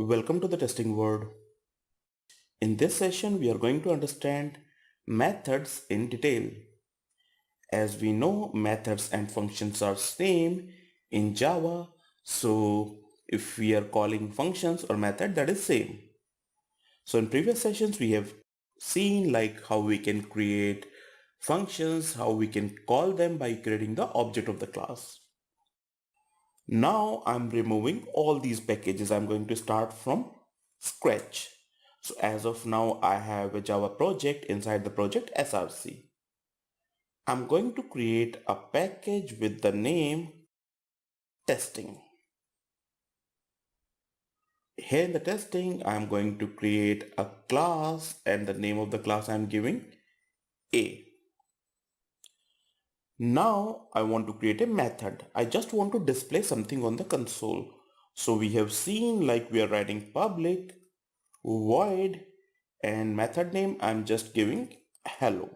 Welcome to the testing world. In this session, we are going to understand methods in detail. As we know, methods and functions are same in Java. So if we are calling functions or method, that is same. So in previous sessions, we have seen like how we can create functions, how we can call them by creating the object of the class. Now I'm removing all these packages. I'm going to start from scratch. So as of now, I have a Java project. Inside the project src. I'm going to create a package with the name testing. Here in the testing, I'm going to create a class and the name of the class I'm giving A. Now I want to create a method. I just want to display something on the console. So we have seen like we are writing public void and method name I'm just giving hello.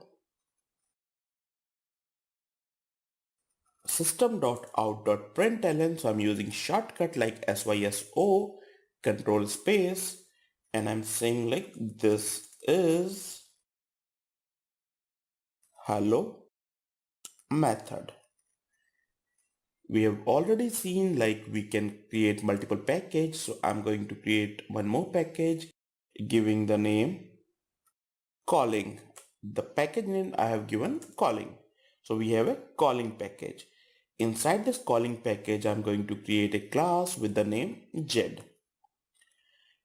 System.out.println, so I'm using shortcut like SYSO, control space, and I'm saying like this is hello method. We have already seen like we can create multiple packages, so I'm going to create one more package giving the name calling. The package name I have given calling. So we have a calling package. Inside this calling package, I'm going to create a class with the name Jed.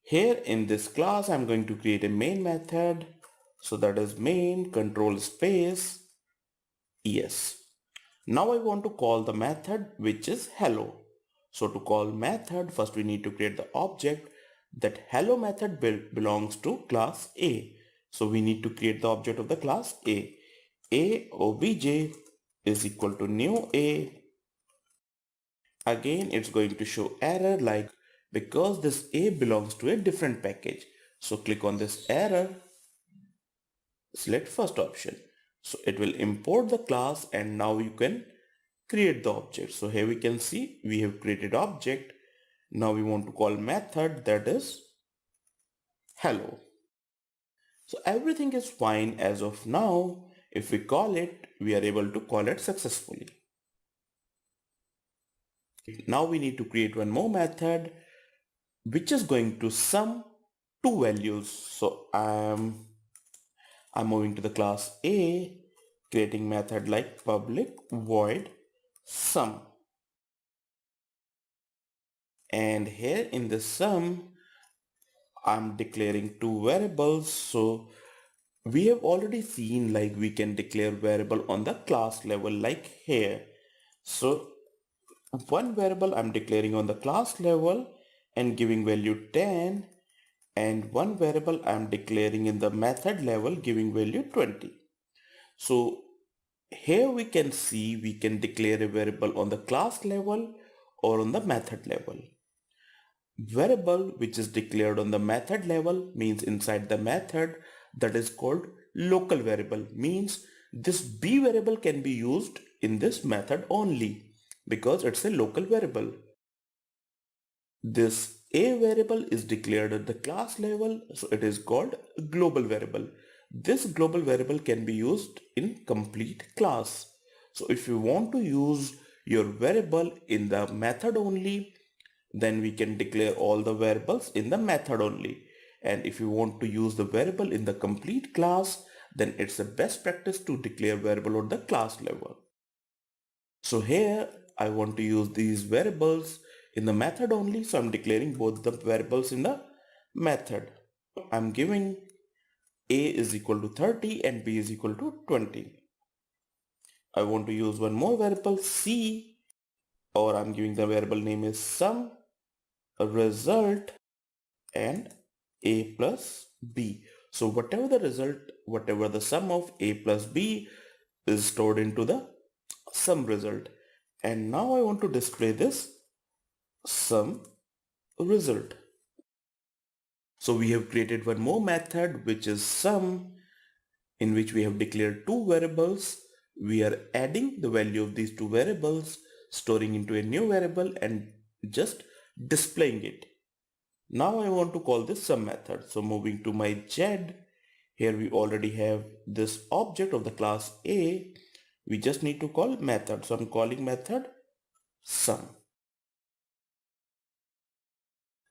Here in this class, I'm going to create a main method. So that is main control space yes. Now I want to call the method which is hello. So to call method, first we need to create the object. That hello method belongs to class A. So we need to create the object of the class A. A obj is equal to new A. Again, it's going to show error like because this A belongs to a different package. So click on this error, select first option. So it will import the class and now you can create the object. So here we can see we have created object. Now we want to call method that is hello. So everything is fine as of now. If we call it, we are able to call it successfully. Now we need to create one more method which is going to sum two values. So I'm moving to the class A, creating method like public void sum. And here in the sum, I'm declaring two variables. So we have already seen like we can declare variable on the class level like here. So one variable I'm declaring on the class level and giving value 10, and one variable I'm declaring in the method level giving value 20. So here we can see we can declare a variable on the class level or on the method level. Variable which is declared on the method level means inside the method, that is called local variable, means this B variable can be used in this method only because it's a local variable. This A variable is declared at the class level, so it is called global variable. This global variable can be used in complete class. So if you want to use your variable in the method only, then we can declare all the variables in the method only. And if you want to use the variable in the complete class, then it's the best practice to declare variable on the class level. So here I want to use these variables in the method only. So I'm declaring both the variables in the method. I'm giving A is equal to 30 and B is equal to 20. I want to use one more variable C, or I'm giving the variable name is sum result and A plus B. So whatever the result, whatever the sum of A plus B is stored into the sum result. And now I want to display this sum result. So we have created one more method which is sum, in which we have declared two variables. We are adding the value of these two variables, storing into a new variable and just displaying it. Now I want to call this sum method. So moving to my Z, here we already have this object of the class A. We just need to call method. So I'm calling method sum.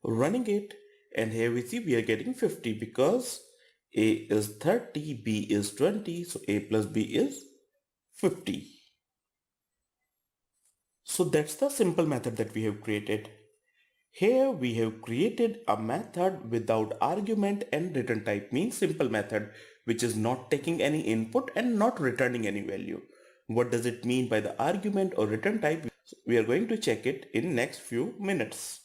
Running it, and here we see we are getting 50 because A is 30, B is 20. So A plus B is 50. So that's the simple method that we have created. Here we have created a method without argument and return type, means simple method which is not taking any input and not returning any value. What does it mean by the argument or return type? We are going to check it in next few minutes.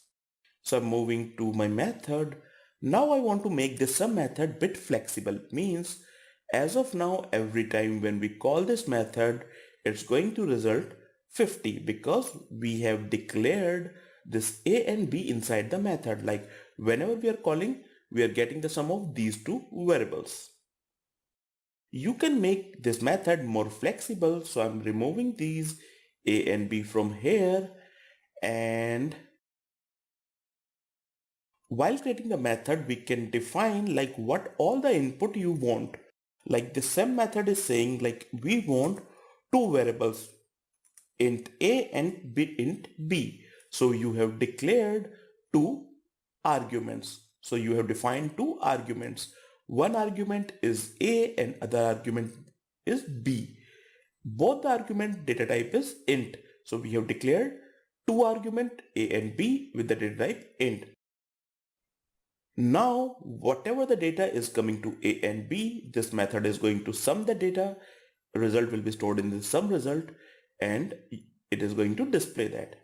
So I'm moving to my method. Now I want to make this sum method bit flexible, means as of now every time when we call this method it's going to result 50 because we have declared this A and B inside the method. Like whenever we are calling, we are getting the sum of these two variables. You can make this method more flexible, so I'm removing these A and B from here, and while creating the method we can define like what all the input you want. Like the sum method is saying like we want two variables, int A and int B. So you have declared two arguments. So you have defined two arguments. One argument is A and other argument is B. Both the argument data type is int. So we have declared two argument A and B with the data type int. Now whatever the data is coming to A and B, this method is going to sum the data. Result will be stored in the sum result and it is going to display that.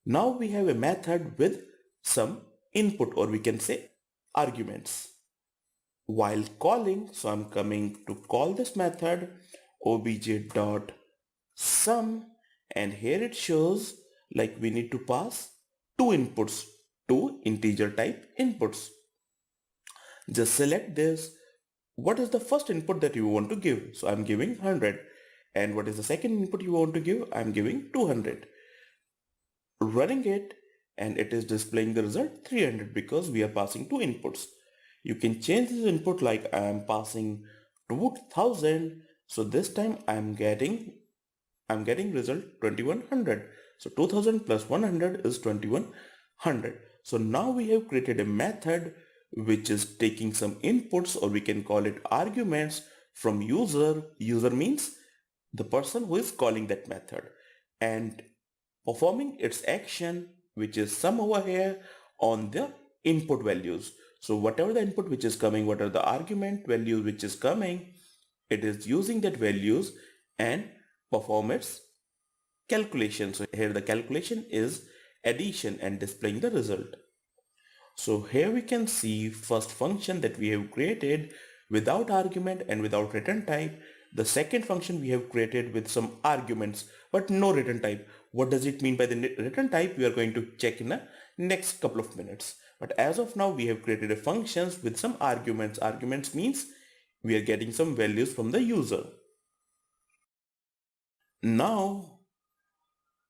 Now we have a method with some input, or we can say arguments. While calling, so I'm coming to call this method obj.sum, and here it shows like we need to pass two inputs, two integer type inputs. Just select this. What is the first input that you want to give? So I'm giving 100. And what is the second input you want to give? I'm giving 200. Running it, and it is displaying the result 300 because we are passing two inputs. You can change this input, like I am passing 2000. So this time I'm getting result 2100. So 2000 plus 100 is 2100. So now we have created a method which is taking some inputs, or we can call it arguments, from user. User means the person who is calling that method, and performing its action, which is sum over here, on the input values. So whatever the input which is coming, what are the argument values which is coming, it is using that values and perform its calculation. So here the calculation is addition and displaying the result. So here we can see first function that we have created without argument and without return type. The second function we have created with some arguments but no return type. What does it mean by the return type? We are going to check in the next couple of minutes. But as of now we have created a functions with some arguments. Arguments means we are getting some values from the user. Now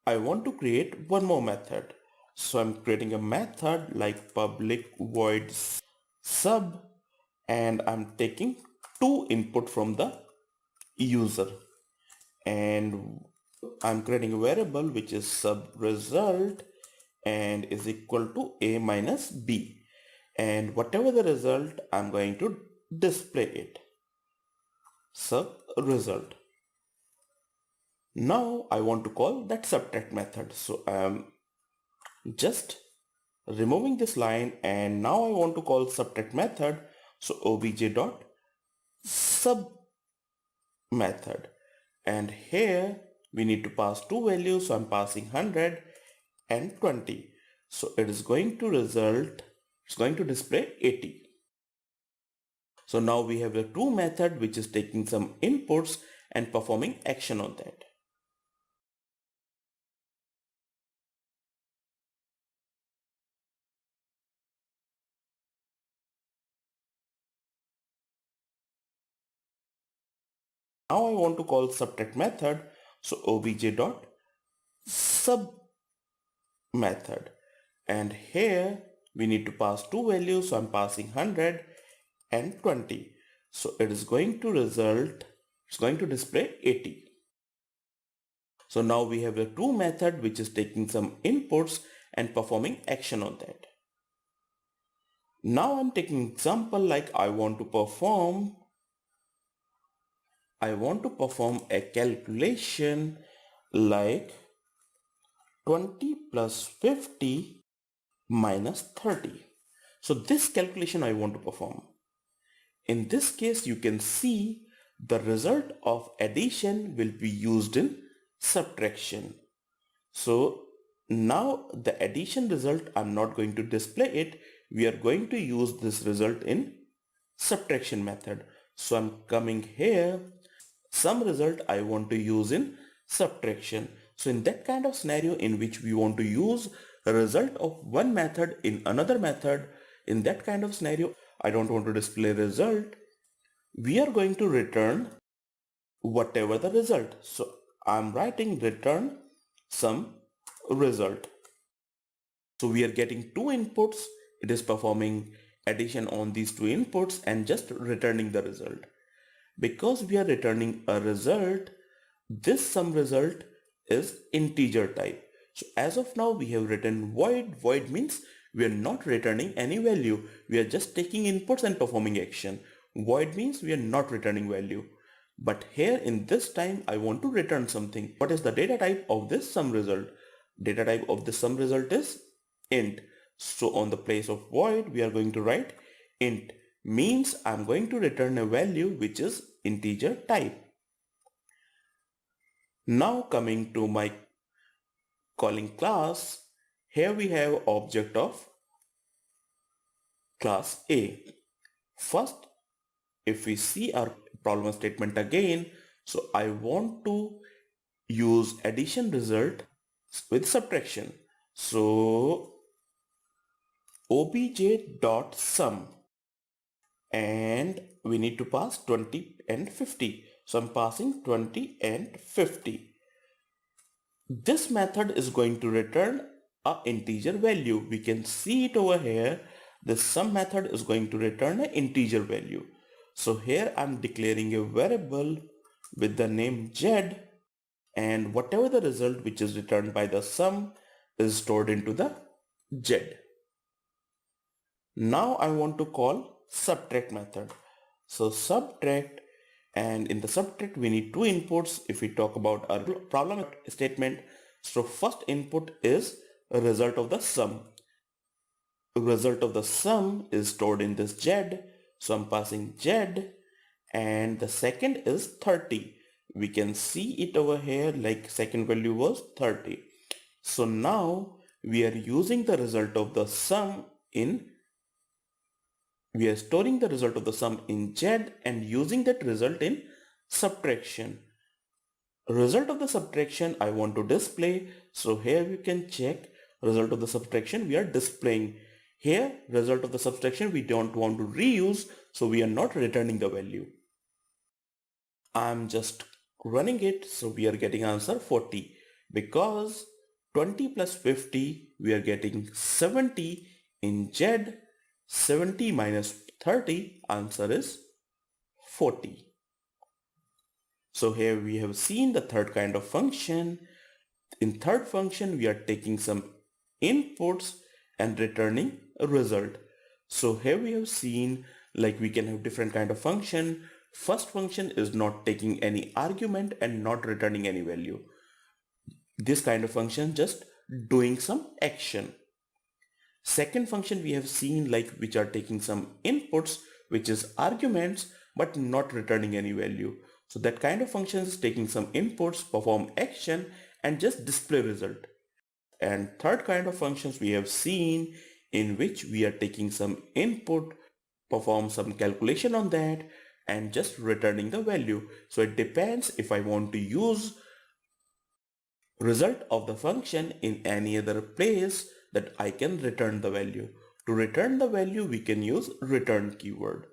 I want to create one more method. So I'm creating a method like public void sub, and I'm taking two input from the user, and I'm creating a variable which is sub result and is equal to a minus b, and whatever the result I'm going to display it, sub result. Now I want to call that subtract method, so I'm just removing this line, and now I want to call subtract method. So obj dot sub method, and here we need to pass two values. So I'm passing 100 and 20. So it is going to result, it's going to display 80. So now we have a two method which is taking some inputs and performing action on that. Now I want to call subtract method. So obj dot sub method, and here We need to pass two values, so I'm passing 100 and 20. So it is going to it's going to display 80. So now we have a true method which is taking some inputs and performing action on that. Now I'm taking example like I want to perform a calculation like 20 plus 50 minus 30. So this calculation I want to perform. In this case, you can see the result of addition will be used in subtraction. So now the addition result, I'm not going to display it. We are going to use this result in subtraction method. So I'm coming here, some result I want to use in subtraction. So in that kind of scenario in which we want to use a result of one method in another method, in that kind of scenario, I don't want to display result. We are going to return whatever the result. So I'm writing return some result. So we are getting two inputs. It is performing addition on these two inputs and just returning the result. Because we are returning a result, this sum result is integer type. So as of now we have written void. Void means we are not returning any value. We are just taking inputs and performing action. Void means we are not returning value. But here in this time I want to return something. What is the data type of this sum result? Data type of this sum result is int. So on the place of void we are going to write int, means I'm going to return a value which is integer type. Now coming to my calling class, here we have object of class A. First, if we see our problem statement again, so I want to use addition result with subtraction. So obj.sum, and we need to pass 20 and 50. So I'm passing 20 and 50. This method is going to return a integer value. We can see it over here. The sum method is going to return an integer value. So here I'm declaring a variable with the name z, and whatever the result which is returned by the sum is stored into the z. Now I want to call subtract method. So subtract, and in the subtract we need two inputs if we talk about our problem statement. So first input is a result of the sum. The result of the sum is stored in this z. So I'm passing z, and the second is 30. We can see it over here, like second value was 30. So now we are using the result of the sum in we are storing the result of the sum in z and using that result in subtraction. Result of the subtraction I want to display. So here you can check result of the subtraction we are displaying. Here result of the subtraction we don't want to reuse, so we are not returning the value. I'm just running it, so we are getting answer 40, because 20 plus 50 we are getting 70 in z. 70 minus 30, answer is 40. So here we have seen the third kind of function. In third function we are taking some inputs and returning a result. So here we have seen like we can have different kind of function. First function is not taking any argument and not returning any value. This kind of function just doing some action. Second function we have seen like which are taking some inputs, which is arguments, but not returning any value. So that kind of function is taking some inputs, perform action, and just display result. And third kind of functions we have seen in which we are taking some input, perform some calculation on that, and just returning the value. So it depends if I want to use result of the function in any other place that I can return the value. To return the value we can use return keyword.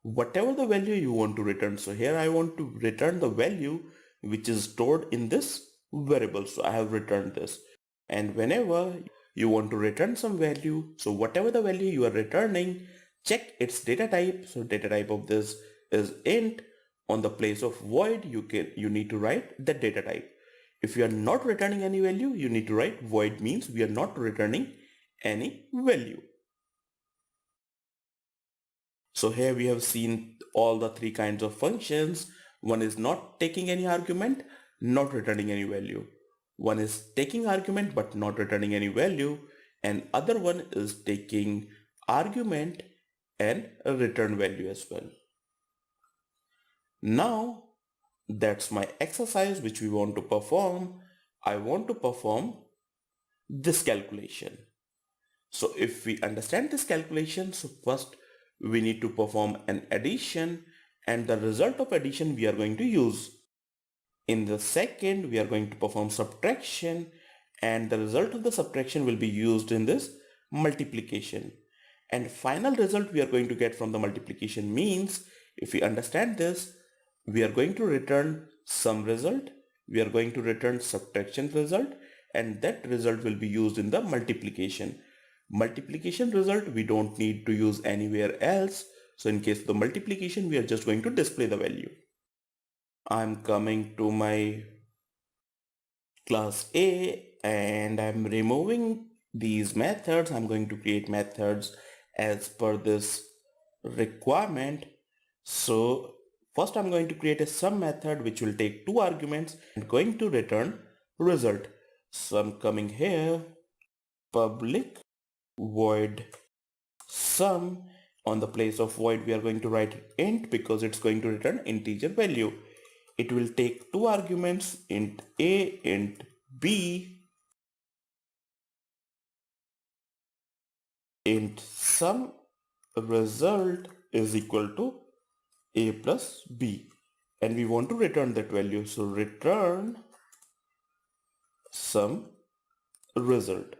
Whatever the value you want to return. So here I want to return the value which is stored in this variable. So I have returned this. And whenever you want to return some value. So whatever the value you are returning, check its data type. So data type of this is int. On the place of void, you need to write the data type. If you are not returning any value, you need to write void means we are not returning any value. So here we have seen all the three kinds of functions. One is not taking any argument, not returning any value. One is taking argument but not returning any value, and other one is taking argument and a return value as well. Now that's my exercise which we want to perform. I want to perform this calculation. So if we understand this calculation, so first we need to perform an addition, and the result of addition we are going to use. In the second, we are going to perform subtraction, and the result of the subtraction will be used in this multiplication. And final result we are going to get from the multiplication means, if we understand this, we are going to return sum result, we are going to return subtraction result, and that result will be used in the multiplication. Multiplication result we don't need to use anywhere else. So in case of the multiplication, we are just going to display the value. I'm coming to my class A and I'm removing these methods. I'm going to create methods as per this requirement. So first I'm going to create a sum method which will take two arguments and going to return result. So I'm coming here, public void sum. On the place of void we are going to write int because it's going to return integer value. It will take two arguments, int a, int b. Int sum result is equal to a plus b, and we want to return that value. So return sum result.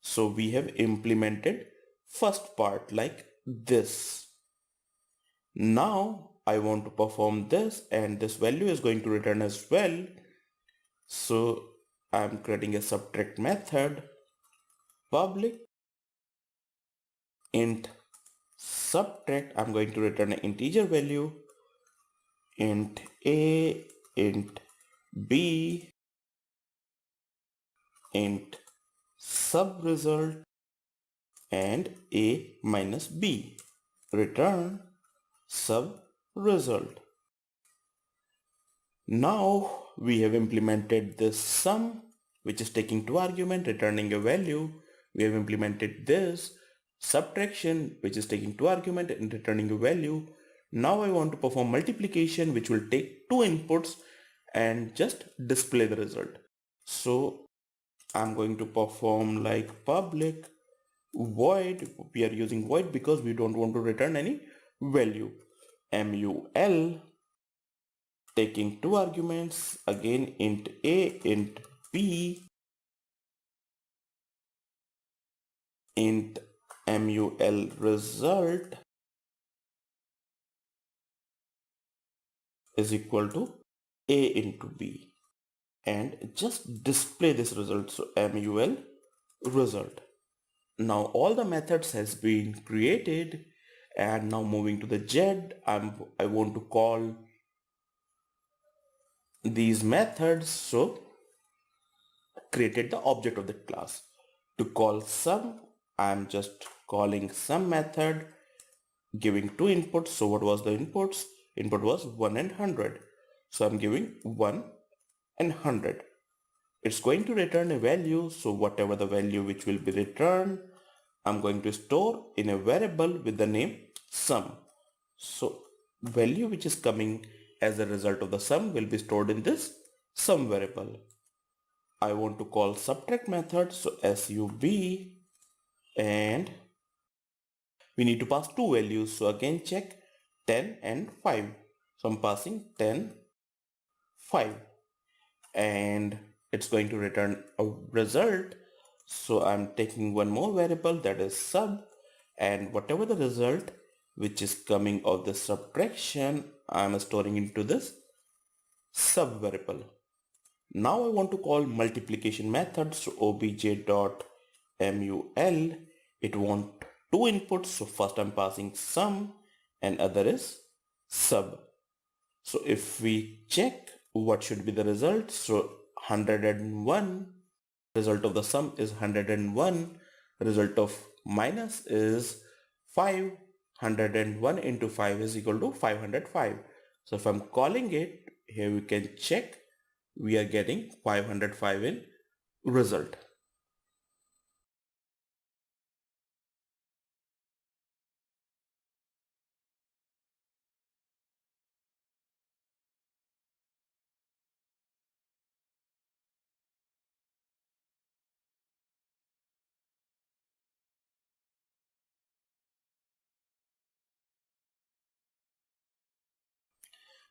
So we have implemented first part like this. Now I want to perform this, and this value is going to return as well. So I'm creating a subtract method, public int subtract. I'm going to return an integer value, int a, int b, int sub result, and a minus b. Return sub result. Now we have implemented this sum which is taking two arguments, returning a value. We have implemented this subtraction which is taking two arguments and returning a value. Now I want to perform multiplication which will take two inputs and just display the result. So I'm going to perform like public void. We are using void because we don't want to return any value. mul taking two arguments, again int a, int b, int mul result is equal to a into b, and just display this result. So mul result. Now all the methods has been created, and now moving to the Z, I want to call these methods. So created the object of the class. To call sum, I'm just calling sum method, giving two inputs. So what was the inputs? Input was 1 and 100. So I'm giving 1 and 100. It's going to return a value. So whatever the value which will be returned, I'm going to store in a variable with the name sum. So value which is coming as a result of the sum will be stored in this sum variable. I want to call subtract method, so sub, and we need to pass two values. So again check 10 and 5. So I'm passing 10, 5, and it's going to return a result. So I'm taking one more variable, that is sub, and whatever the result which is coming of the subtraction, I'm storing into this sub variable. Now I want to call multiplication method. So obj dot mul, it want two inputs. So first I'm passing sum and other is sub. So if we check what should be the result, so 101, result of the sum is 101, result of minus is 5, 101 into 5 is equal to 505. So if I'm calling it, here we can check, we are getting 505 in result.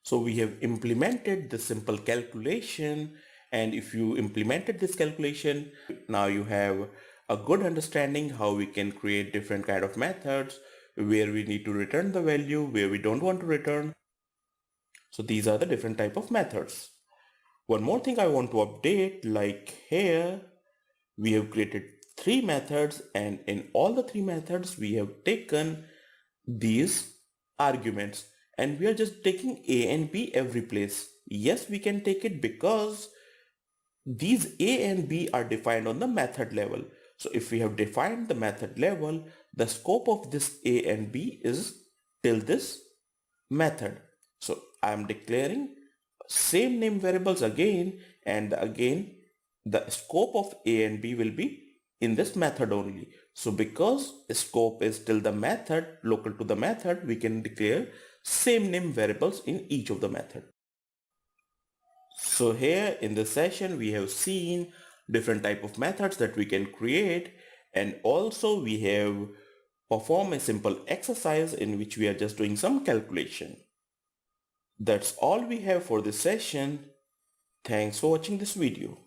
So we have implemented the simple calculation, and if you implemented this calculation, now you have a good understanding how we can create different kind of methods where we need to return the value, where we don't want to return. So these are the different type of methods. One more thing I want to update, like here we have created three methods, and in all the three methods we have taken these arguments, and we are just taking a and b every place. Yes, we can take it because these a and b are defined on the method level. So if we have defined the method level, the scope of this a and b is till this method. So I am declaring same name variables again, and again the scope of a and b will be in this method only. So because scope is still the method, local to the method, we can declare same name variables in each of the method. So here in this session we have seen different type of methods that we can create, and also we have performed a simple exercise in which we are just doing some calculation. That's all we have for this session. Thanks for watching this video.